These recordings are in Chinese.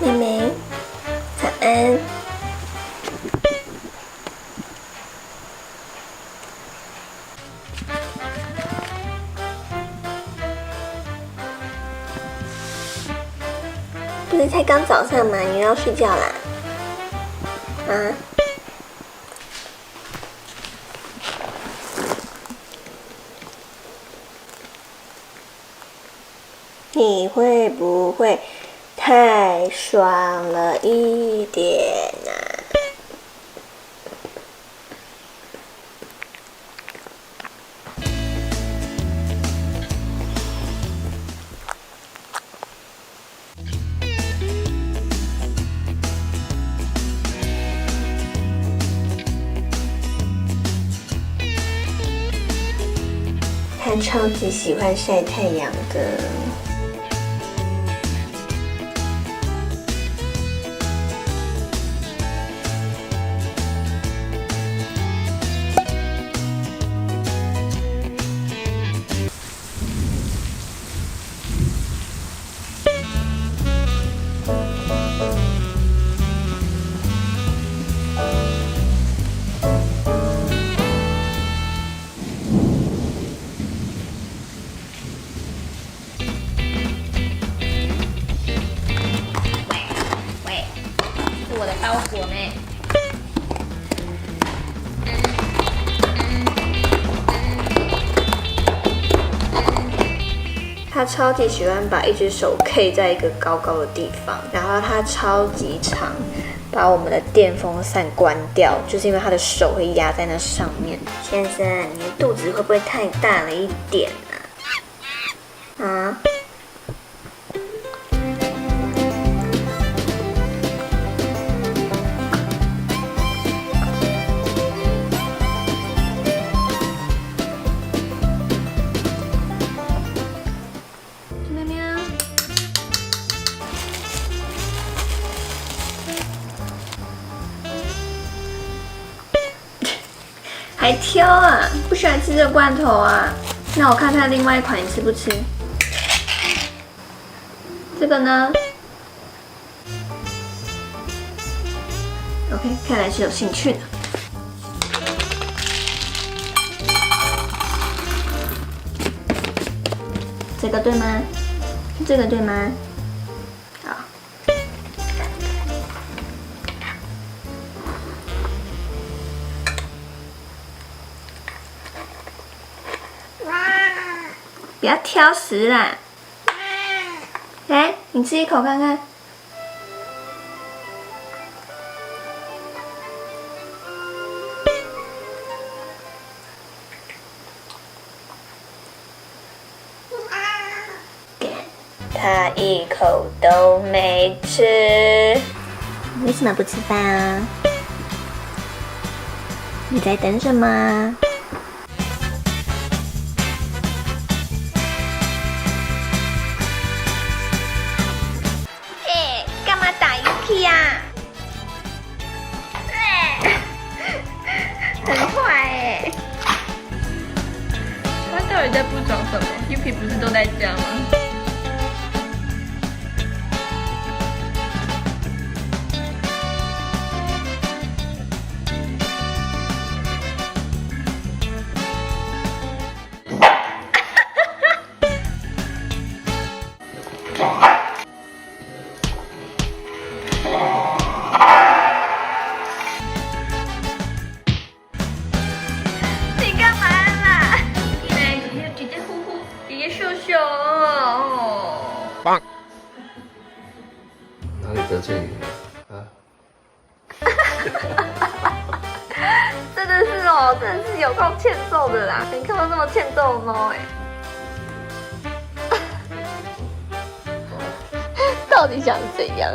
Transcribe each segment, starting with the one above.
妹妹，早安。不是才刚早上吗？你又要睡觉啦？啊？你会不会太爽了一点啊？他超级喜欢晒太阳的。我的包裹呢？他超级喜欢把一只手 K 在一个高高的地方，然后他超级常把我们的电风扇关掉，就是因为他的手会压在那上面。先生，你的肚子会不会太大了一点啊？啊？还挑啊？不喜欢吃这个罐头啊？那我看看另外一款，你吃不吃？这个呢 ？OK， 看来是有兴趣的。这个对吗？这个对吗？好。不要挑食啦！来，你吃一口看看。他一口都没吃。为什么不吃饭啊？你在等什么啊？干嘛打 Yuki 呀？很坏哎！他到底在不爽什么 ？Yuki 不是都在家吗？棒！哪里得罪你了啊？真的是哦，真的是有够欠揍的啦！你看到这么欠揍的猫哎，到底想怎样？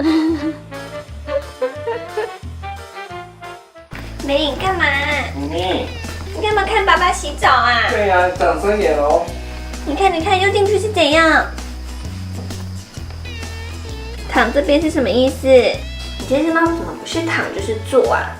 美颖干嘛？你干嘛看爸爸洗澡啊？对呀、长睁眼哦。你看，又进去是怎样？躺这边是什么意思？你这只猫怎么不是躺就是坐啊？